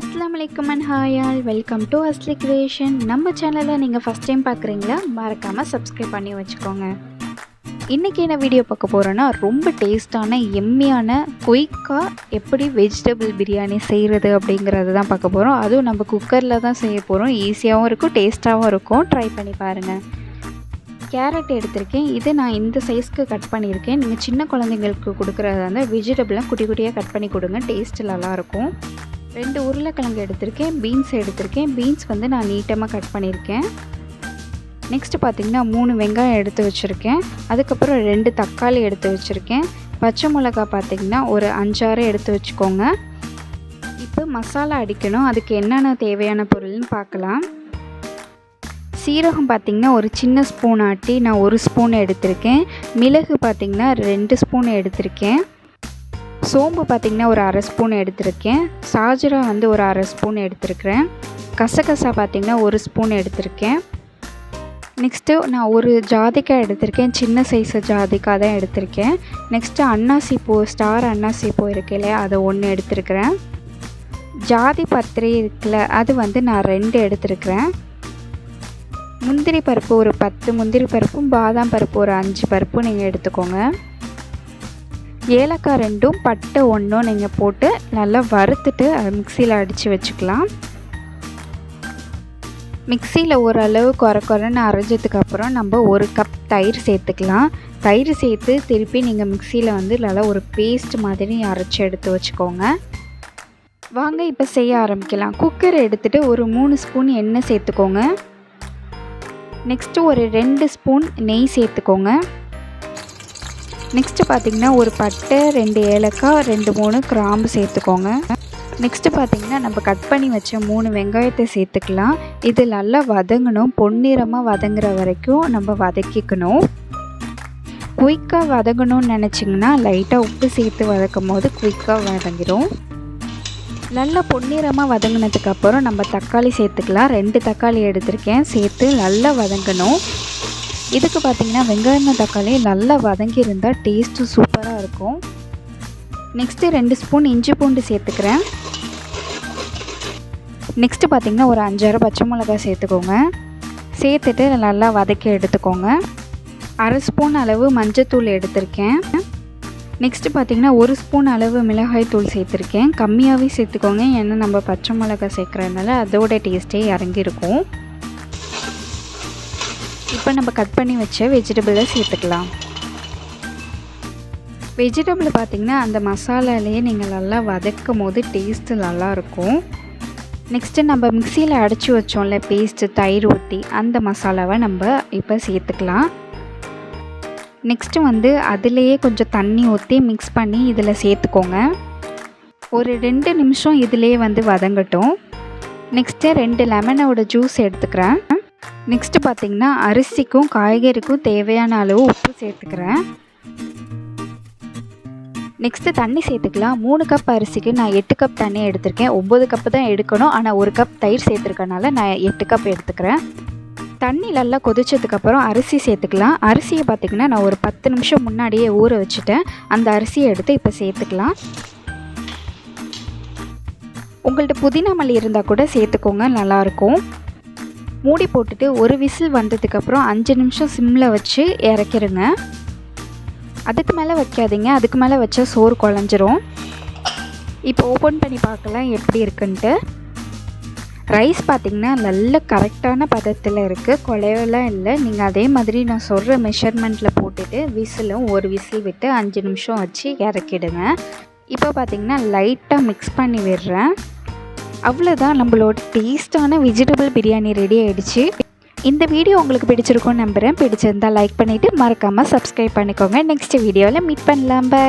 அஸ்ஸலாமு அலைக்கும் and hi all, welcome to Asli creation. நம்ம சேனலை நீங்கள் ஃபஸ்ட் டைம் பார்க்குறீங்களா? மறக்காமல் சப்ஸ்கிரைப் பண்ணி வச்சுக்கோங்க. இன்றைக்கி என்ன வீடியோ பார்க்க போகிறோன்னா, ரொம்ப டேஸ்ட்டான எம்மியான குயிக்காக எப்படி வெஜிடபிள் பிரியாணி செய்கிறது அப்படிங்கிறது தான் பார்க்க போகிறோம். அதுவும் நம்ம குக்கரில் தான் செய்ய போகிறோம். ஈஸியாகவும் இருக்கும், டேஸ்ட்டாகவும் இருக்கும். ட்ரை பண்ணி பாருங்கள். கேரட் எடுத்திருக்கேன். இது நான் இந்த சைஸ்க்கு கட் பண்ணியிருக்கேன். நீங்கள் சின்ன குழந்தைங்களுக்கு கொடுக்குறதா இருந்தால் வெஜிடபிளாக குட்டி குட்டியாக கட் பண்ணி கொடுங்க, டேஸ்ட்டு நல்லாயிருக்கும். 2 உருளைக்கிழங்கு எடுத்திருக்கேன். பீன்ஸ் எடுத்திருக்கேன். பீன்ஸ் வந்து நான் நீட்டமாக கட் பண்ணியிருக்கேன். நெக்ஸ்ட்டு பார்த்திங்கன்னா 3 வெங்காயம் எடுத்து வச்சுருக்கேன். அதுக்கப்புறம் 2 தக்காளி எடுத்து வச்சுருக்கேன். பச்சை மிளகா பார்த்திங்கன்னா ஒரு 5-6 எடுத்து வச்சுக்கோங்க. இப்போ மசாலா அடிக்கணும். அதுக்கு என்னென்ன தேவையான பொருள்னு பார்க்கலாம். சீரகம் பார்த்திங்கன்னா ஒரு சின்ன ஸ்பூன் ஆட்டி நான் 1 ஸ்பூன் எடுத்திருக்கேன். மிளகு பார்த்திங்கன்னா 2 ஸ்பூன் எடுத்திருக்கேன். சோம்பு பார்த்திங்கன்னா ஒரு 1/2 ஸ்பூன் எடுத்திருக்கேன். சாஜரா வந்து ஒரு 1/2 ஸ்பூன் எடுத்திருக்கிறேன். கசகசா பார்த்திங்கன்னா 1 ஸ்பூன் எடுத்திருக்கேன். நெக்ஸ்ட்டு நான் ஒரு ஜாதிக்காய் எடுத்திருக்கேன். சின்ன சைஸு ஜாதிக்காய் தான் எடுத்திருக்கேன். நெக்ஸ்ட்டு அன்னாசி பூ, ஸ்டார் அன்னாசி பூ இருக்கு இல்லையா, அதை 1 எடுத்திருக்கிறேன். ஜாதி பத்திரி இருக்குல்ல, அது வந்து நான் 2 எடுத்திருக்கிறேன். முந்திரி பருப்பு ஒரு 10 முந்திரி பருப்பும், பாதாம் பருப்பு ஒரு 5 பருப்பும் நீங்கள் எடுத்துக்கோங்க. ஏலக்காய் 2ம், பட்டை 1ம் நீங்கள் போட்டு நல்லா வறுத்துட்டு அதை மிக்சியில் அடித்து வச்சுக்கலாம். மிக்சியில் ஓரளவு குறைன்னு அரைஞ்சதுக்கப்புறம் நம்ம 1 கப் தயிர் சேர்த்துக்கலாம். தயிர் சேர்த்து திருப்பி நீங்கள் மிக்சியில் வந்து நல்லா ஒரு பேஸ்ட் மாதிரி அரைச்சி எடுத்து வச்சுக்கோங்க. வாங்க இப்போ செய்ய ஆரம்பிக்கலாம். குக்கர் எடுத்துகிட்டு ஒரு 3 ஸ்பூன் எண்ணெய் சேர்த்துக்கோங்க. நெக்ஸ்ட்டு ஒரு 2 ஸ்பூன் நெய் சேர்த்துக்கோங்க. நெக்ஸ்ட்டு பார்த்திங்கன்னா ஒரு பட்டை, 2 ஏலக்காய், 2-3 கிராம்பு சேர்த்துக்கோங்க. நெக்ஸ்ட்டு பார்த்திங்கன்னா நம்ம கட் பண்ணி வச்ச 3 வெங்காயத்தை சேர்த்துக்கலாம். இது நல்லா வதங்கணும். பொன்னிறமாக வதங்குற வரைக்கும் நம்ம வதக்கிக்கணும். குயிக்காக வதங்கணும்னு நினச்சிங்கன்னா லைட்டாக உப்பு சேர்த்து வதக்கும் போது குயிக்காக வதங்கிடும். நல்லா பொன்னிறமாக வதங்கினதுக்கப்புறம் நம்ம தக்காளி சேர்த்துக்கலாம். 2 தக்காளி எடுத்திருக்கேன். சேர்த்து நல்லா வதங்கணும். இதுக்கு பார்த்திங்கன்னா வெங்காயம் தக்காளி நல்லா வதங்கி இருந்தால் டேஸ்ட்டு சூப்பராக இருக்கும். நெக்ஸ்ட்டு 2 ஸ்பூன் இஞ்சி பூண்டு சேர்த்துக்கிறேன். நெக்ஸ்ட்டு பார்த்திங்கன்னா ஒரு 5-6 பச்சை மிளகாய் சேர்த்துக்கோங்க. சேர்த்துட்டு நல்லா வதக்கி எடுத்துக்கோங்க. 1/2 ஸ்பூன் அளவு மஞ்சத்தூள் எடுத்திருக்கேன். நெக்ஸ்ட்டு பார்த்திங்கன்னா 1 ஸ்பூன் அளவு மிளகாய் தூள் சேர்த்துருக்கேன். கம்மியாகவே சேர்த்துக்கோங்க, ஏன்னா நம்ம பச்சை மிளகாய் சேர்க்குறதுனால அதோட டேஸ்ட்டே இறங்கியிருக்கும். இப்போ நம்ம கட் பண்ணி வச்ச வெஜிடபிளை சேர்த்துக்கலாம். வெஜிடபிள் பார்த்திங்கன்னா அந்த மசாலாலேயே நீங்கள் நல்லா வதக்கும் போது டேஸ்ட்டு நல்லாயிருக்கும். நெக்ஸ்ட்டு நம்ம மிக்சியில் அடைச்சி வச்சோம்ல பேஸ்ட்டு, தயிர் ஊற்றி, அந்த மசாலாவை நம்ம இப்போ சேர்த்துக்கலாம். நெக்ஸ்ட்டு வந்து அதிலேயே கொஞ்சம் தண்ணி ஊற்றி மிக்ஸ் பண்ணி இதில் சேர்த்துக்கோங்க. ஒரு 2 நிமிஷம் இதிலே வந்து வதங்கட்டும். நெக்ஸ்ட்டு 2 லெமனோட ஜூஸ் எடுத்துக்கிறேன். நெக்ஸ்ட்டு பார்த்திங்கன்னா அரிசிக்கும் காய்கறிக்கும் தேவையான அளவு உப்பு சேர்த்துக்கிறேன். நெக்ஸ்ட்டு தண்ணி சேர்த்துக்கலாம். 3 கப் அரிசிக்கு நான் 8 கப் தண்ணி எடுத்திருக்கேன். 9 கப்பு தான் எடுக்கணும், ஆனால் 1 கப் தயிர் சேர்த்துருக்கனால நான் 8 கப் எடுத்துக்கிறேன். தண்ணி நல்லா கொதிச்சதுக்கப்புறம் அரிசி சேர்த்துக்கலாம். அரிசியை பார்த்திங்கன்னா நான் ஒரு 10 நிமிஷம் முன்னாடியே ஊற வச்சுட்டேன். அந்த அரிசியை எடுத்து இப்போ சேர்த்துக்கலாம். உங்கள்கிட்ட புதினா மல்லி இருந்தால் கூட சேர்த்துக்கோங்க, நல்லாயிருக்கும். மூடி போட்டுட்டு ஒரு விசில் வந்ததுக்கப்புறம் 5 நிமிஷம் சிம்மில் வச்சு இறக்கிடுங்க. அதுக்கு மேலே வைக்காதீங்க, அதுக்கு மேலே வச்சா சோறு குழஞ்சிரும். இப்போ ஓப்பன் பண்ணி பார்க்கலாம் எப்படி இருக்குன்ட்டு. ரைஸ் பார்த்திங்கன்னா நல்ல கரெக்டான பதத்தில் இருக்குது, குழையெல்லாம் இல்லை. நீங்கள் அதே மாதிரி நான் சொல்கிற மெஷர்மெண்ட்டில் போட்டுட்டு விசிலும் ஒரு விசில் விட்டு 5 நிமிஷம் வச்சு இறக்கிடுங்க. இப்போ பார்த்திங்கன்னா லைட்டாக மிக்ஸ் பண்ணி விடுறேன். அவ்வளோதான், நம்மளோட டேஸ்ட்டான வெஜிடபிள் பிரியாணி ரெடி ஆகிடுச்சு. இந்த வீடியோ உங்களுக்கு பிடிச்சிருக்கும்னு நம்புகிறேன். பிடிச்சிருந்தால் லைக் பண்ணிவிட்டு மறக்காமல் சப்ஸ்கிரைப் பண்ணிக்கோங்க. நெக்ஸ்ட் வீடியோவில் மீட் பண்ணலாம். பை.